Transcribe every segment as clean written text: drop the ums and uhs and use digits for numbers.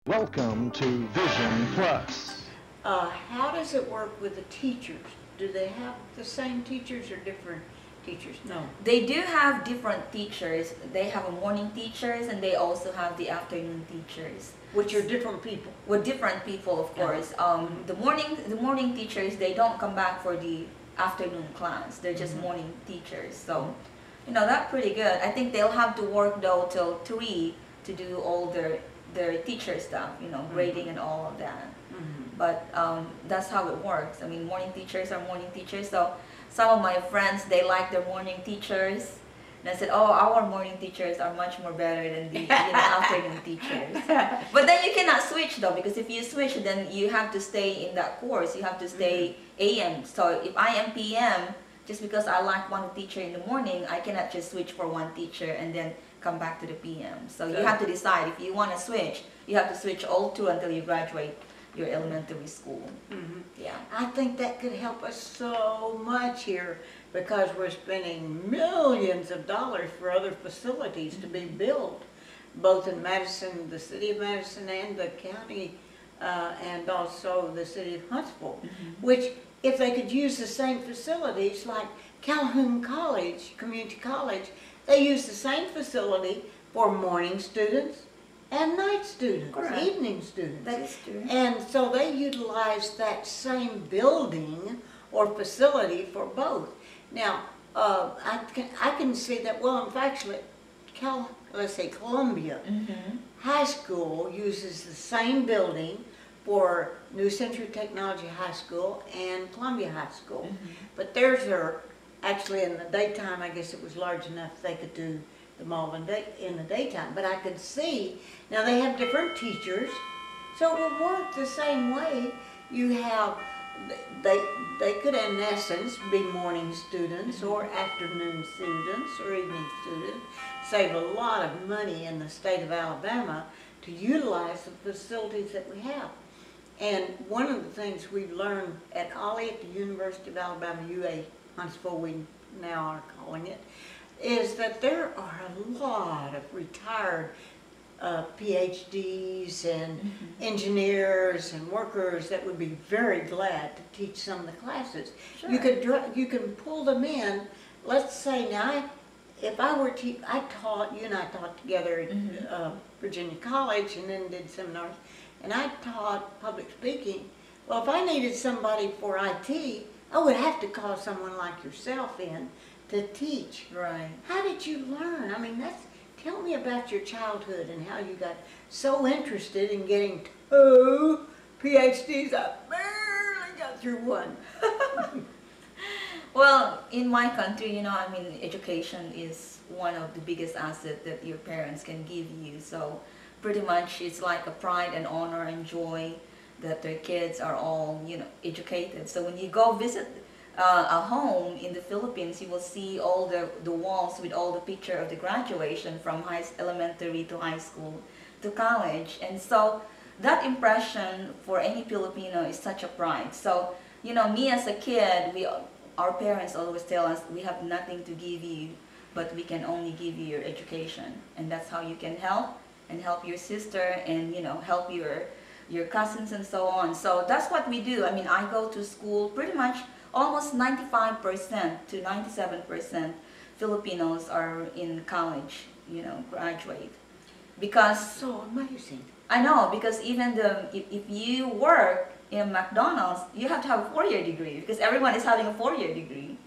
Welcome to Vision Plus. How does it work with the teachers? Do they have the same teachers or different teachers? No. They do have different teachers. They have a morning teachers and they also have the afternoon teachers. Which are different people. With different people, of course. The morning teachers, they don't come back for the afternoon class. They're just morning teachers. So, that's pretty good. I think they'll have to work though till 3 to do all their teacher stuff, grading and all of that. But that's how it works. I mean, morning teachers are morning teachers. So some of my friends, they like their morning teachers. And I said, oh, our morning teachers are much more better than the afternoon teachers. But then you cannot switch though, because if you switch, then you have to stay in that course. You have to stay AM. So if I am PM, just because I like one teacher in the morning, I cannot just switch for one teacher and then come back to the PM. So you have to decide if you want to switch. You have to switch all through until you graduate your elementary school. Yeah, I think that could help us so much here because we're spending millions of dollars for other facilities to be built, both in Madison, the city of Madison, and the county, and also the city of Huntsville, which if they could use the same facilities like Calhoun College, Community College, they use the same facility for morning students and night students, correct, evening students. that is true. And so they utilize that same building or facility for both. Now, I can see that, well, in fact, let's say Columbia High School uses the same building for New Century Technology High School and Columbia High School. But theirs are actually in the daytime. I guess it was large enough they could do them all in the daytime. But I could see, now they have different teachers, so it would work the same way. You have, they could in essence be morning students or afternoon students or evening students, save a lot of money in the state of Alabama to utilize the facilities that we have. And one of the things we've learned at Ollie at the University of Alabama, UA Huntsville, we now are calling it, is that there are a lot of retired PhDs and engineers and workers that would be very glad to teach some of the classes. Sure. You can pull them in. Let's say now, if I were to, you and I taught together at Virginia College and then did seminars, and I taught public speaking. Well, if I needed somebody for IT, I would have to call someone like yourself in to teach. Right. How did you learn? I mean, tell me about your childhood and how you got so interested in getting 2 PhDs. I barely got through one. Well, in my country, education is one of the biggest assets that your parents can give you. So pretty much it's like a pride and honor and joy that their kids are all, educated. So when you go visit a home in the Philippines, you will see all the walls with all the picture of the graduation from elementary to high school to college. And so that impression for any Filipino is such a pride. So, me as a kid, our parents always tell us we have nothing to give you, but we can only give you your education. And that's how you can help and help your sister and, help your cousins and so on. So that's what we do. I mean, I go to school pretty much almost 95% to 97% Filipinos are in college, graduate. Because So amazing. I know, because even if you work in McDonald's, you have to have a 4-year degree because everyone is having a 4-year degree.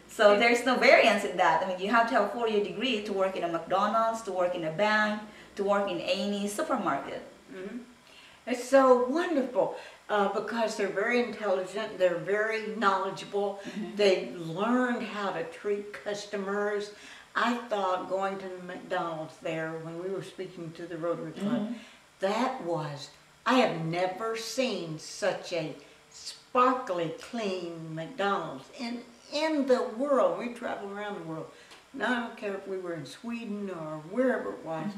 So there's no variance in that. I mean, you have to have a 4-year degree to work in a McDonald's, to work in a bank, to work in any supermarket. It's so wonderful because they're very intelligent, they're very knowledgeable, they've learned how to treat customers. I thought going to the McDonald's there when we were speaking to the Rotary Club, I have never seen such a sparkly clean McDonald's in the world. We travel around the world. Now I don't care if we were in Sweden or wherever it was,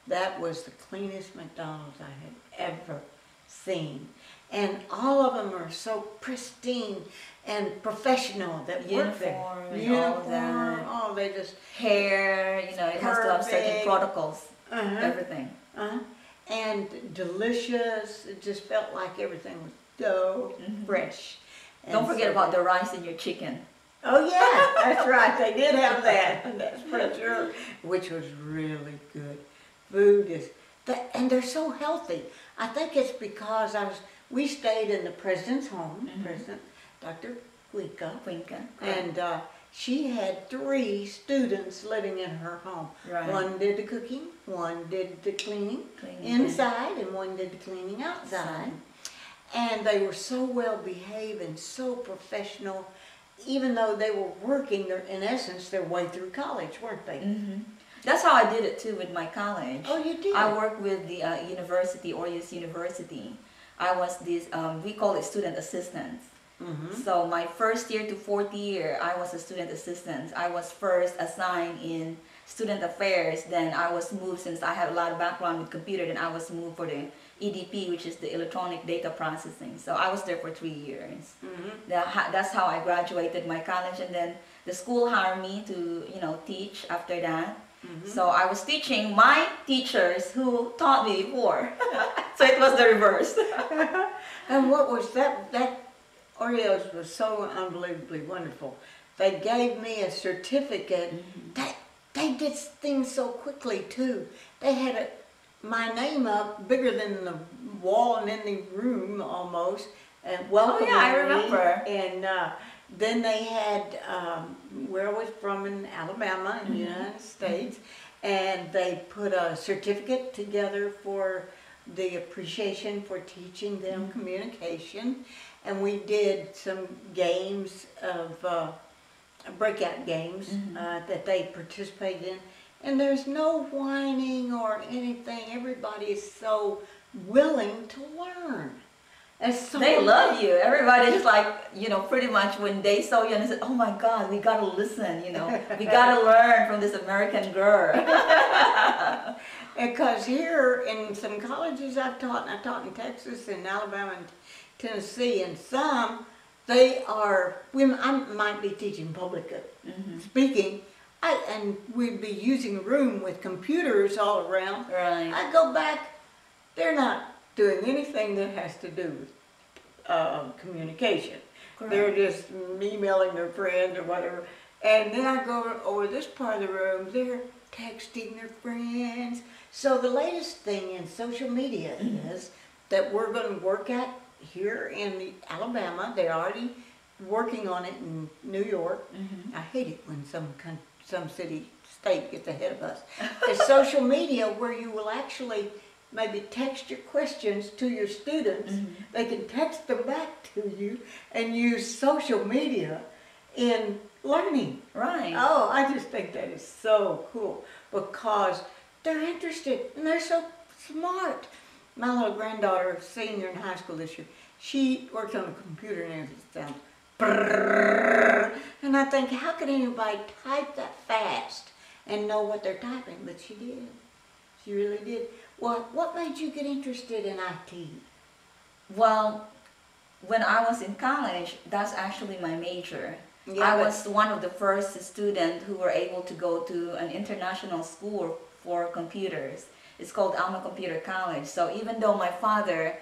that was the cleanest McDonald's I had ever seen. And all of them are so pristine and professional that work there. Uniform, all of that. Oh, they just Hair, it has to have certain Perfect. protocols, everything. and delicious. It just felt like everything was so fresh. And Don't forget so about the rice in your chicken. Oh yeah, that's right. They did have that. That's for sure. Which was really good. Food is that, and they're so healthy. I think it's because we stayed in the president's home, President Dr. Cuenca, and she had 3 students living in her home. Right. One did the cooking, one did the cleaning inside, and one did the cleaning outside. And they were so well behaved and so professional, even though they were working, in essence, their way through college, weren't they? That's how I did it too with my college. Oh, you did? I worked with the university, Orius University. I was this, we call it student assistants. So my first year to 4th year, I was a student assistant. I was first assigned in student affairs, then I was moved, since I had a lot of background with computer, then I was moved for the EDP, which is the electronic data processing. So I was there for 3 years. That's how I graduated my college, and then the school hired me to, teach after that. So I was teaching my teachers who taught me before. So it was the reverse. And what was that Oreos was so unbelievably wonderful. They gave me a certificate. They did things so quickly too. They had my name up bigger than the wall and in the room almost, and welcoming me. I remember. And then they had where I was from in Alabama in the United States, and they put a certificate together for the appreciation for teaching them communication, and we did some games of breakout games that they participated in. And there's no whining or anything. Everybody is so willing to learn. So they love you. Everybody's like, pretty much when they saw you and they said, oh my God, we got to listen, we got to learn from this American girl. Because here in some colleges I've taught, and I taught in Texas and Alabama and Tennessee, and some, I might be teaching public speaking, and we'd be using a room with computers all around. Right. I go back, they're not doing anything that has to do with communication. Correct. They're just emailing their friends or whatever. And then I go over this part of the room, they're texting their friends. So the latest thing in social media is that we're going to work at here in Alabama. They're already working on it in New York. I hate it when some state gets ahead of us. It's social media where you will actually maybe text your questions to your students. They can text them back to you and use social media in learning. Right. Oh, I just think that is so cool because they're interested and they're so smart. My little granddaughter, senior in high school this year, she works on a computer and it sounds brrrr. And I think, how could anybody type that fast and know what they're typing? But she did. She really did. Well, what made you get interested in IT? Well, when I was in college, that's actually my major. Yeah, I was one of the first students who were able to go to an international school for computers. It's called Alma Computer College. So even though my father,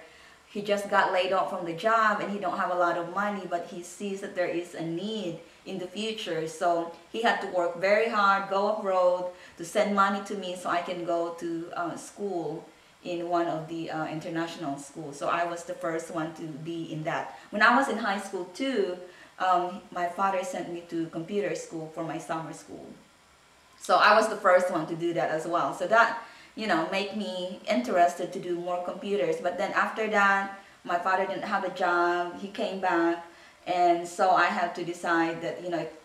he just got laid off from the job and he don't have a lot of money, but he sees that there is a need in the future. So he had to work very hard, go abroad to send money to me so I can go to school in one of the international schools. So I was the first one to be in that. When I was in high school too, my father sent me to computer school for my summer school. So I was the first one to do that as well. So that, made me interested to do more computers. But then after that, my father didn't have a job. He came back. And so I had to decide that,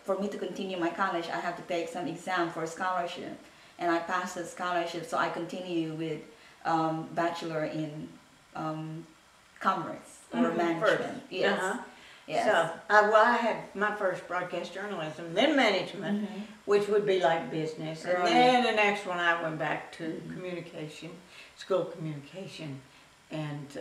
for me to continue my college, I have to take some exam for a scholarship. And I passed the scholarship, so I continue with bachelor in commerce or management. Yes. Yes. So, I had my first broadcast journalism, then management, which would be like business. And then the next one I went back to communication, school of communication. And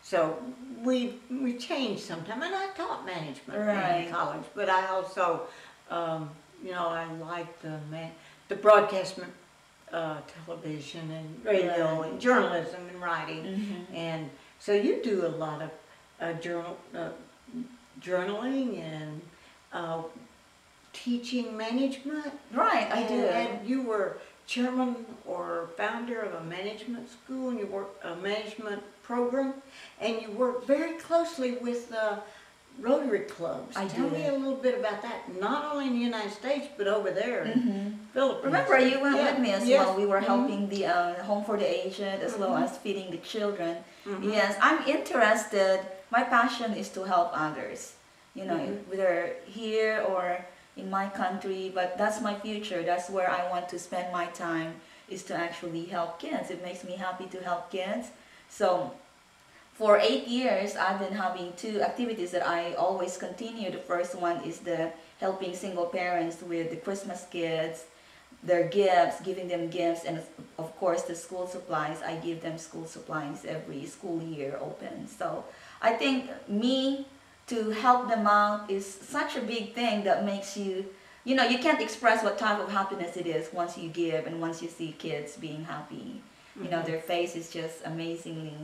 so we changed sometime. And I taught management in college. But I also, I liked the broadcast television and radio and journalism and writing, and so you do a lot of journaling and teaching management. Right, I do. And you were chairman or founder of a management school, and you work a management program, and you work very closely with Rotary clubs. Tell me a little bit about that, not only in the United States, but over there in Philippines. Remember, you went with me as well. We were helping the Home for the Aged as well as feeding the children. Yes, I'm interested. My passion is to help others, you know, whether here or in my country, but that's my future. That's where I want to spend my time, is to actually help kids. It makes me happy to help kids. So for 8 years, I've been having 2 activities that I always continue. The first one is the helping single parents with the Christmas kids, their gifts, giving them gifts, and of course the school supplies. I give them school supplies every school year opens. So I think me to help them out is such a big thing that makes you, you know, you can't express what type of happiness it is once you give and once you see kids being happy. You know, their face is just amazingly,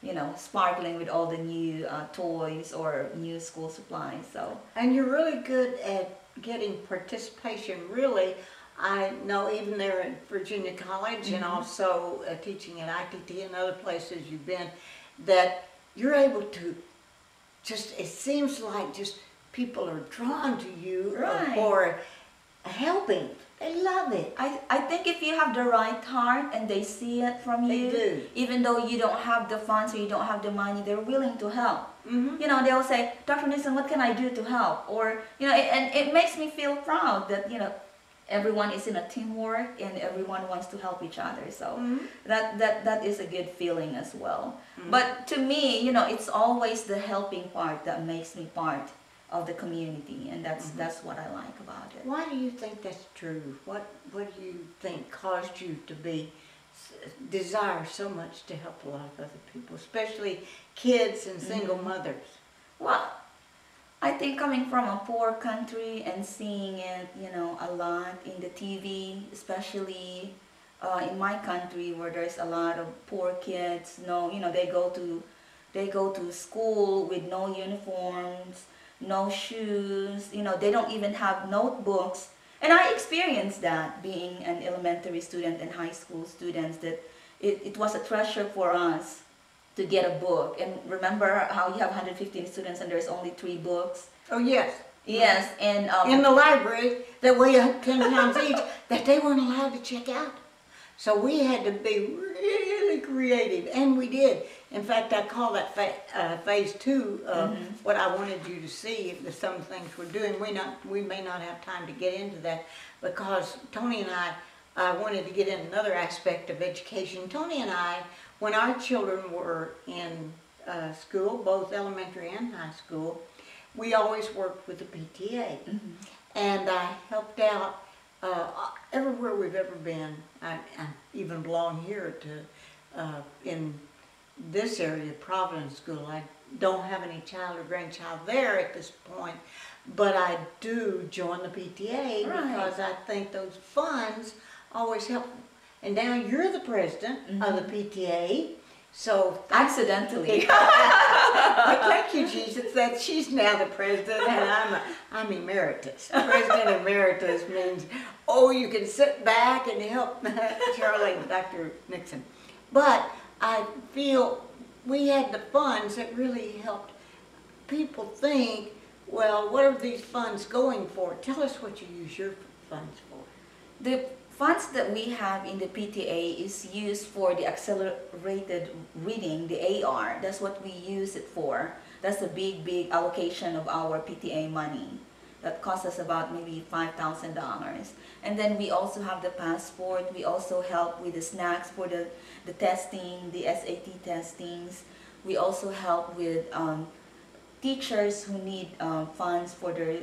you know, sparkling with all the new toys or new school supplies. So. And you're really good at getting participation. Really, I know even there at Virginia College and also teaching at ITT and other places you've been, that you're able to just, it seems like just people are drawn to you for helping. They love it. I think if you have the right heart and they see it from you, they do. Even though you don't have the funds or you don't have the money, they're willing to help. You know, they'll say, Dr. Nixon, what can I do to help? Or, you know, and it makes me feel proud that, you know, everyone is in a teamwork and everyone wants to help each other. So that is a good feeling as well. But to me, you know, it's always the helping part that makes me part of the community, and that's what I like about it. Why do you think that's true? What do you think caused you to desire so much to help a lot of other people, especially kids and single mothers? Well, I think coming from a poor country and seeing it, you know, a lot in the TV, especially in my country where there's a lot of poor kids. No, you know, they go to school with no uniforms, no shoes, you know, they don't even have notebooks. And I experienced that being an elementary student and high school students, that it was a treasure for us to get a book. And remember how you have 115 students and there's only 3 books? Oh, yes. Yes, and in the library that weigh 10 pounds each that they weren't allowed to check out. So we had to be really creative, and we did. In fact, I call that phase 2 of what I wanted you to see, some things we're doing. We may not have time to get into that because Tony and I wanted to get in another aspect of education. Tony and I, when our children were in school, both elementary and high school, we always worked with the PTA. And I helped out everywhere we've ever been. I even belong here to in this area, Providence School. I don't have any child or grandchild there at this point, but I do join the PTA because I think those funds always help. And now you're the president of the PTA, so accidentally. But thank you, Jesus, that she's now the president and I'm emeritus. President emeritus means, oh, you can sit back and help Charline, Dr. Nixon. But I feel we had the funds that really helped people think, well, what are these funds going for? Tell us what you use your funds for. The funds that we have in the PTA is used for the accelerated reading, the AR. That's what we use it for. That's a big allocation of our PTA money. That costs us about maybe $5,000. And then we also have the passport. We also help with the snacks for the testing, the SAT testings. We also help with teachers who need funds for their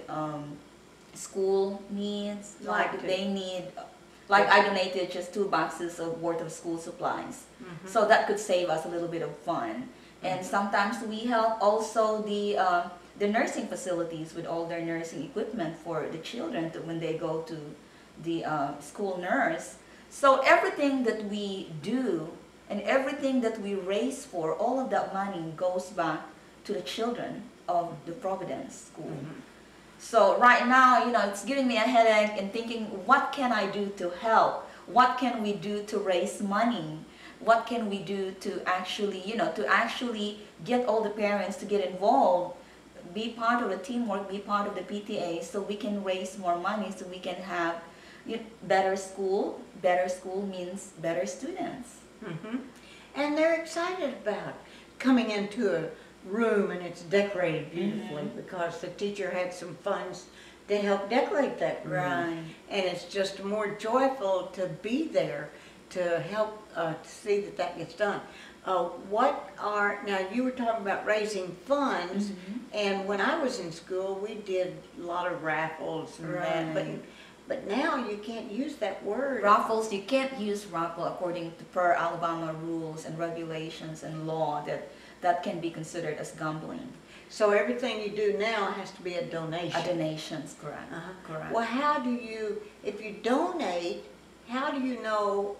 school needs. Like they need, like I donated just 2 boxes of worth of school supplies. So that could save us a little bit of fun. And sometimes we help also the nursing facilities with all their nursing equipment for the children when they go to the school nurse. So everything that we do and everything that we raise for, all of that money goes back to the children of the Providence School. So right now, it's giving me a headache and thinking, what can I do to help? What can we do to raise money? What can we do to actually, get all the parents to get involved, be part of the teamwork, be part of the PTA, so we can raise more money, so we can have better school. Better school means better students. And they're excited about coming into a room and it's decorated beautifully because the teacher had some funds to help decorate that room. Right. And it's just more joyful to be there to help to see that that gets done. Now you were talking about raising funds, and when I was in school we did a lot of raffles and that, but now you can't use that word. Raffles, you can't use raffle according to per Alabama rules and regulations and law that can be considered as gambling. So everything you do now has to be a donation. A donation's correct. Correct. Well, how do you, if you donate, how do you know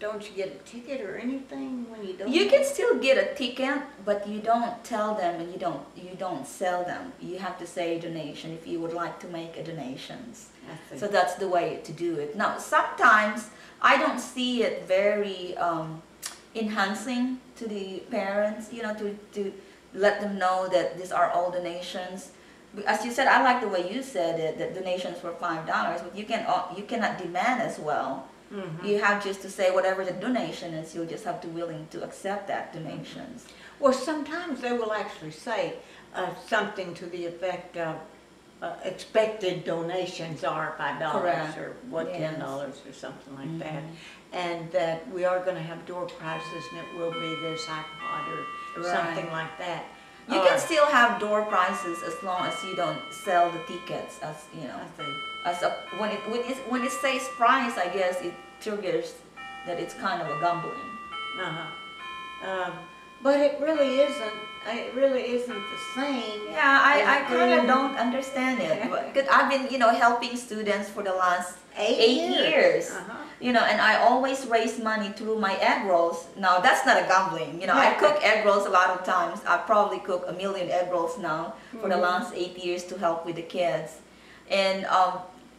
don't you get a ticket or anything when you donate? You can still get a ticket, but you don't tell them and you don't sell them. You have to say donation if you would like to make a donations. So that's the way to do it. Now, sometimes I don't see it very enhancing to the parents, to let them know that these are all donations. As you said, I like the way you said it, that donations were $5, but you cannot demand as well. You have just to say whatever the donation is, you'll just have to willing to accept that donations. Well, sometimes they will actually say something to the effect of expected donations are $5 Correct. or Yes. $10 or something like that, and that we are going to have door prizes and it will be this iPod or something like that. You can still have door prizes as long as you don't sell the tickets, as when it says prize, I guess it triggers that it's kind of a gambling. But it really isn't. It really isn't the same. Yeah, I kind of don't understand it. Because I've been, helping students for the last 8 years. And I always raise money through my egg rolls. Now, that's not a gambling. I cook egg rolls a lot of times. I probably cook 1 million egg rolls now for the last 8 years to help with the kids. And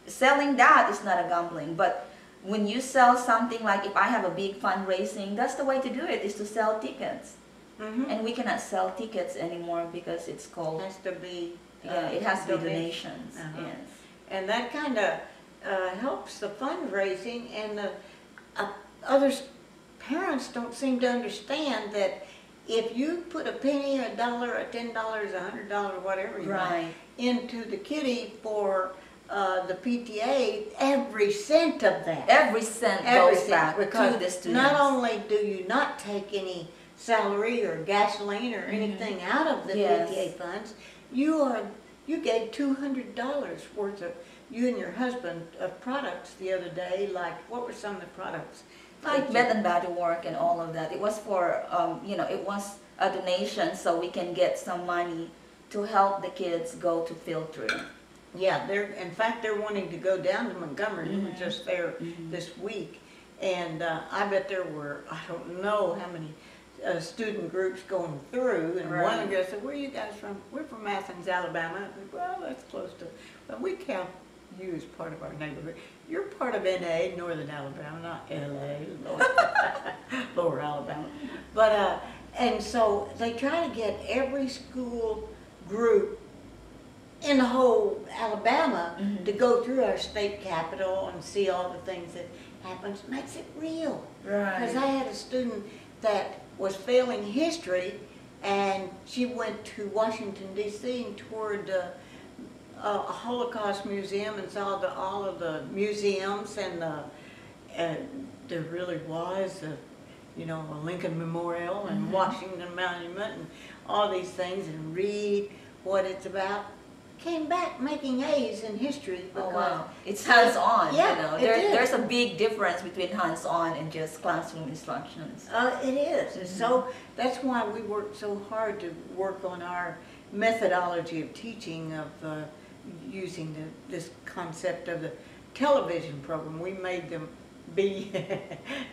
selling that is not a gambling. But when you sell something, like if I have a big fundraising, that's the way to do it, is to sell tickets. And we cannot sell tickets anymore because it's called... It has to be... it has to be donations. Yes. And that kind of helps the fundraising, and parents don't seem to understand that if you put a penny, $1, $10, $100, whatever you want, into the kitty for the PTA, every cent of that. Every cent goes back to the students. Not only do you not take any salary or gasoline or anything out of the PTA funds, you gave $200 worth of, you and your husband, of products the other day. Like, what were some of the products? Like Bed and Body Work and all of that. It was for, it was a donation so we can get some money to help the kids go to field trip. Yeah, in fact, they're wanting to go down to Montgomery. We were just there this week, and I bet there were, I don't know how many student groups going through, and one of them said, "Where are you guys from?" "We're from Athens, Alabama." I said, "Well, that's close to, but we count you as part of our neighborhood. You're part of NA, Northern Alabama, not LA, Lower Alabama." But, and so they try to get every school group in the whole Alabama to go through our state capitol and see all the things that happens. It makes it real. Because I had a student that was failing history, and she went to Washington, D.C. and toured a Holocaust museum and saw all of the museums, and there really was a Lincoln Memorial and Washington Monument and all these things, and read what it's about. Came back making A's in history. Wow. It's hands-on. Yeah, there's a big difference between hands-on and just classroom instructions. It is. So that's why we work so hard to work on our methodology of teaching, of using this concept of the television program. We made them be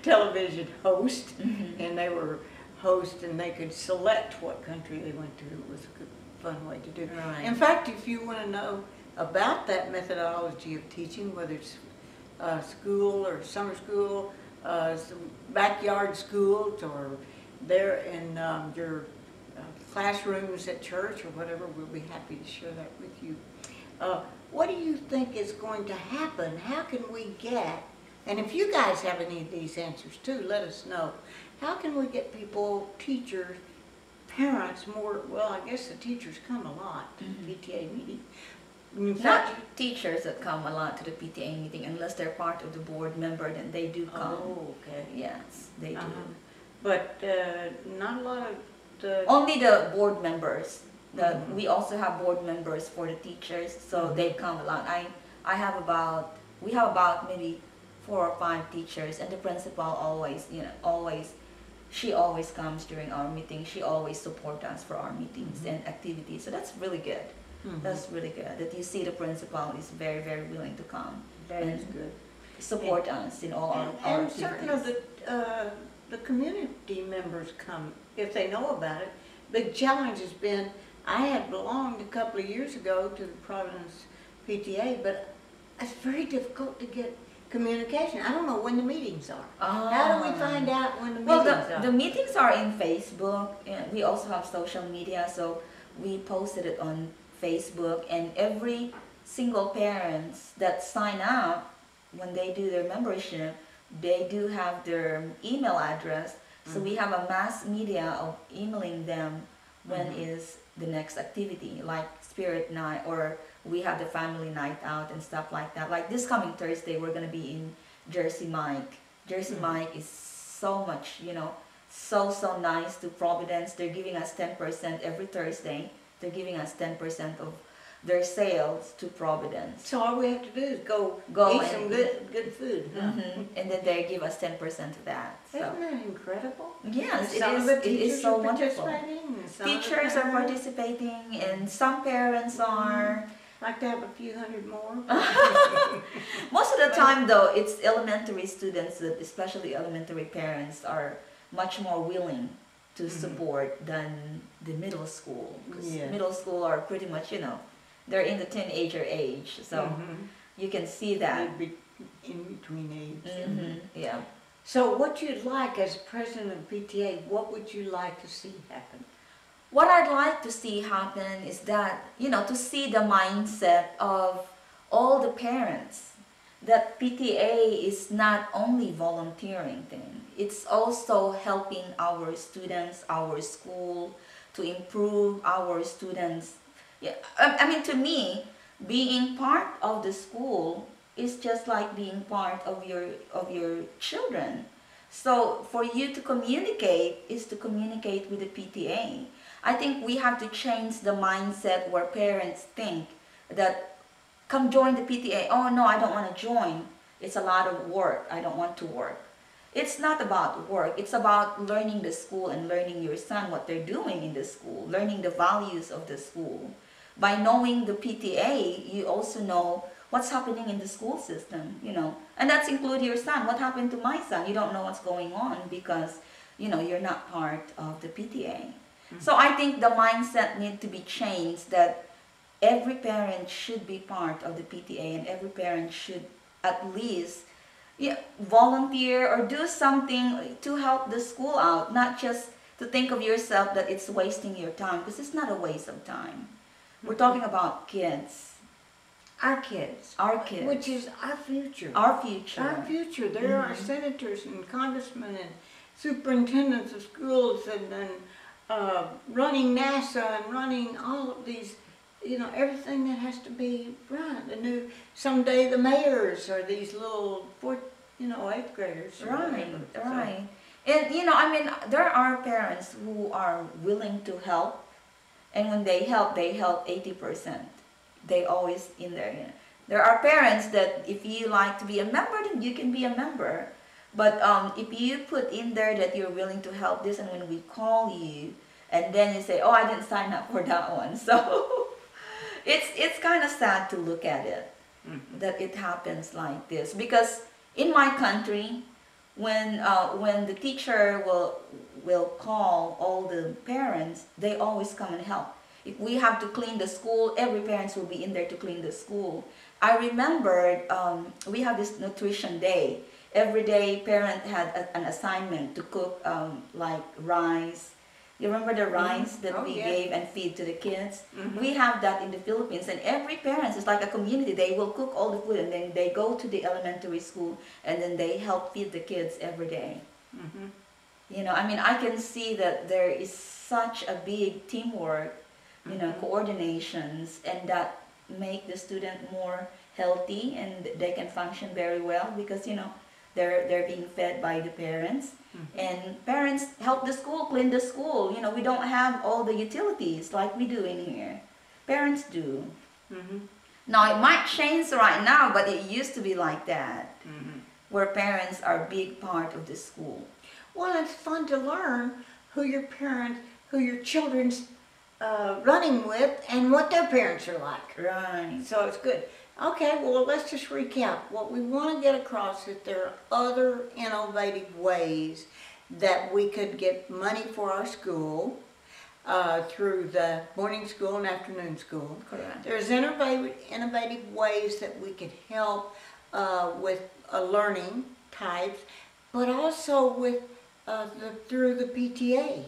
television host, Mm-hmm. and they were host, and they could select what country they went to. It was a good, fun way to do it. Right. In fact, if you want to know about that methodology of teaching, whether it's school or summer school, some backyard schools, or there in your classrooms at church or whatever, we'll be happy to share that with you. What do you think is going to happen? How can we get, and if you guys have any of these answers too, let us know. How can we get people, teachers, parents more, well, I guess the teachers come a lot to the PTA meeting. In fact, Not teachers that come a lot to the PTA meeting unless they're part of the board member, then they do come. oh, okay. Yes, they do. But not a lot of the, Only the board members. Mhm. We also have board members for the teachers, so they come a lot. We have about maybe 4 or 5 teachers, and the principal always, she always comes during our meetings. She always supports us for our meetings and activities. So that's really good. That's really good that you see the principal is very, very willing to come that is and good. support us in all our And certain of activities. the community members come, if they know about it. The challenge has been, I had belonged a couple of years ago to the Providence PTA, but it's very difficult to get communication. I don't know when the meetings are. How do we find out when the Well, meetings are? the meetings are in Facebook, and we also have social media, so we posted it on Facebook, and every single parents that sign up, when they do their membership, they do have their email address, so we have a mass media of emailing them when is the next activity, like spirit night, or we have the family night out and stuff like that. Like this coming Thursday, we're gonna be in Jersey Mike. Jersey Mike is so much, so nice to Providence. They're giving us 10% every Thursday. They're giving us 10% of their sales to Providence. So all we have to do is go eat and some good food. Huh? And then they give us 10% of that. So Isn't that incredible? yes, Some of it the is. It teachers is so are wonderful. participating, and some of the Teachers are parents participating, and some parents are. like to have a few hundred more. Most of the time, though, it's elementary students that, especially elementary parents, are much more willing to support than the middle school. 'Cause Yeah. middle school are pretty much, they're in the teenager age, so you can see that. They'd be in between age. Yeah. So what you'd like as president of PTA, what would you like to see happen? What I'd like to see happen is that, to see the mindset of all the parents, that PTA is not only volunteering thing, it's also helping our students, our school, to improve our students. Yeah, I mean, to me, being part of the school is just like being part of your children. So for you to communicate is to communicate with the PTA. I think we have to change the mindset where parents think that, come join the PTA. Oh no, I don't want to join. It's a lot of work. I don't want to work. It's not about work. It's about learning the school and learning your son what they're doing in the school, learning the values of the school. By knowing the PTA, you also know what's happening in the school system, and that's include your son. What happened to my son? You don't know what's going on because, you're not part of the PTA. So I think the mindset need to be changed, that every parent should be part of the PTA, and every parent should at least volunteer or do something to help the school out, not just to think of yourself that it's wasting your time, because it's not a waste of time. We're talking about kids. Our kids. Our kids. Which is our future. Our future. Our future. There are senators and congressmen and superintendents of schools and running NASA and running all of these, everything that has to be run. Someday the mayors are these little 8th graders. Right, right. And there are parents who are willing to help, and when they help 80%. They always in there. There are parents that if you like to be a member, then you can be a member. But if you put in there that you're willing to help this, and when we call you, and then you say, oh, I didn't sign up for that one. So it's kind of sad to look at it, that it happens like this. Because in my country, when the teacher will call all the parents, they always come and help. If we have to clean the school, every parents will be in there to clean the school. I remember we have this nutrition day. Every day, parent had an assignment to cook like rice. You remember the rice that we gave and feed to the kids? We have that in the Philippines, and every parent is like a community. They will cook all the food, and then they go to the elementary school, and then they help feed the kids every day. You know, I mean, I can see that there is such a big teamwork, you know, coordinations, and that make the student more healthy, and they can function very well because, you know, they're being fed by the parents. And parents help the school, clean the school. You know, we don't have all the utilities like we do in here. Parents do. Now, it might change right now, but it used to be like that, where parents are a big part of the school. Well, it's fun to learn who your children's running with and what their parents are like. Right. So it's good. Okay, well, let's just recap. What we want to get across is there are other innovative ways that we could get money for our school through the morning school and afternoon school. Correct. There's innovative ways that we could help with learning types, but also with through the PTA.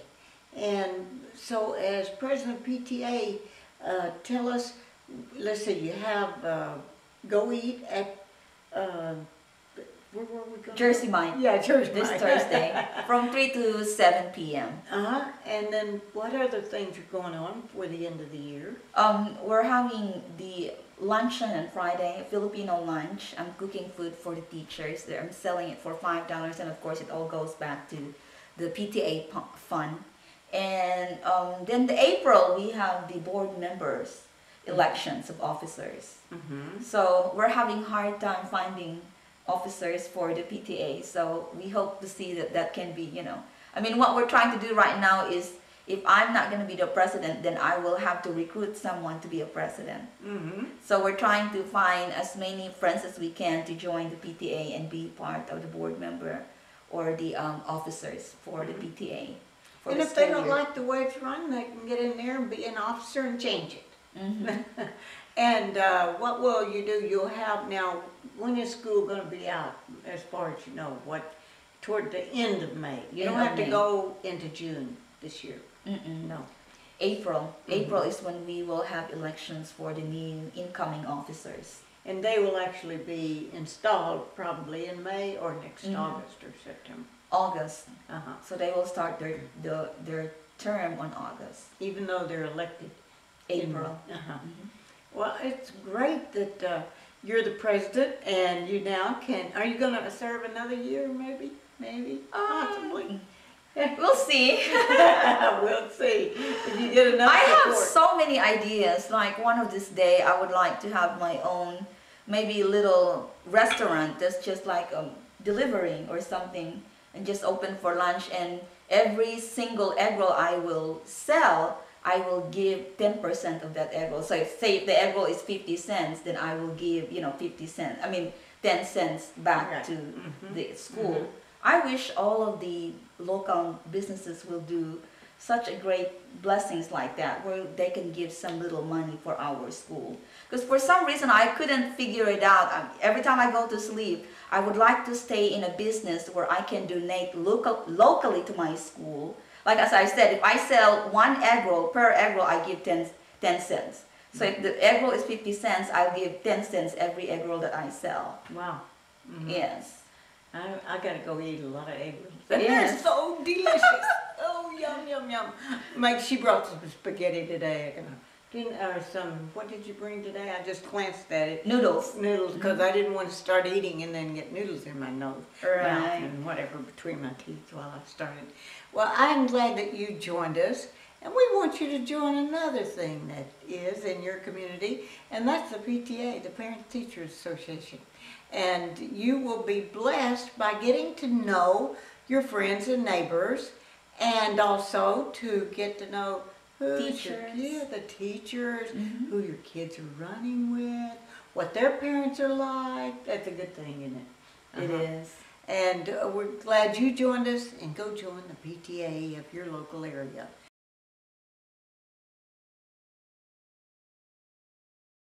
And so as president of PTA, tell us, let's see, you have Go Eat at, where were we going? Jersey Mike. Yeah, Jersey This Mike. Thursday from 3 to 7 p.m. And then what other things are going on for the end of the year? We're having the luncheon on Friday, Filipino lunch. I'm cooking food for the teachers. I'm selling it for $5, and of course it all goes back to the PTA fund. And then the April, we have the board members elections of officers. So we're having hard time finding officers for the PTA. So we hope to see that can be, you know, I mean, what we're trying to do right now is, if I'm not going to be the president, then I will have to recruit someone to be a president. So we're trying to find as many friends as we can to join the PTA and be part of the board member or the officers for the PTA. And if they don't like the way it's run, they can get in there and be an officer and change it. And what will you do? You'll have now, when is school going to be out, as far as you know, toward the end of May? You don't have to go into June this year. No. April. April is when we will have elections for the new incoming officers. And they will actually be installed probably in May or next August or September. August. So they will start their term on August. Even though they're elected. April. Well, it's great that you're the president and you now can, are you going to serve another year maybe? Possibly. We'll see. We'll see. If you get enough I have support. so many ideas. Like one of this day, I would like to have my own, maybe little restaurant that's just like delivering or something, and just open for lunch. And every single egg roll I will sell, I will give 10% of that egg roll. So if the egg roll is 50 cents, then I will give 50 cents. I mean 10 cents back to the school. I wish all of the local businesses will do such a great blessings like that, where they can give some little money for our school. Because for some reason I couldn't figure it out. Every time I go to sleep, I would like to stay in a business where I can donate locally to my school. Like as I said, if I sell one egg roll, per egg roll I give 10 cents. So if the egg roll is 50 cents, I'll give 10 cents every egg roll that I sell. Wow. Yes. I gotta go eat a lot of egg rolls. Yes. They're so delicious. Oh, yum, yum, yum. She brought some spaghetti today. What did you bring today? I just glanced at it. Noodles. Noodles, because I didn't want to start eating and then get noodles in my nose, mouth, and whatever between my teeth while I started. Well, I'm glad that you joined us, and we want you to join another thing that is in your community, and that's the PTA, the Parents Teachers Association. And you will be blessed by getting to know your friends and neighbors, and also to get to know the teachers, who your kids are running with, what their parents are like. That's a good thing, isn't it? It is. And we're glad you joined us, and go join the PTA of your local area.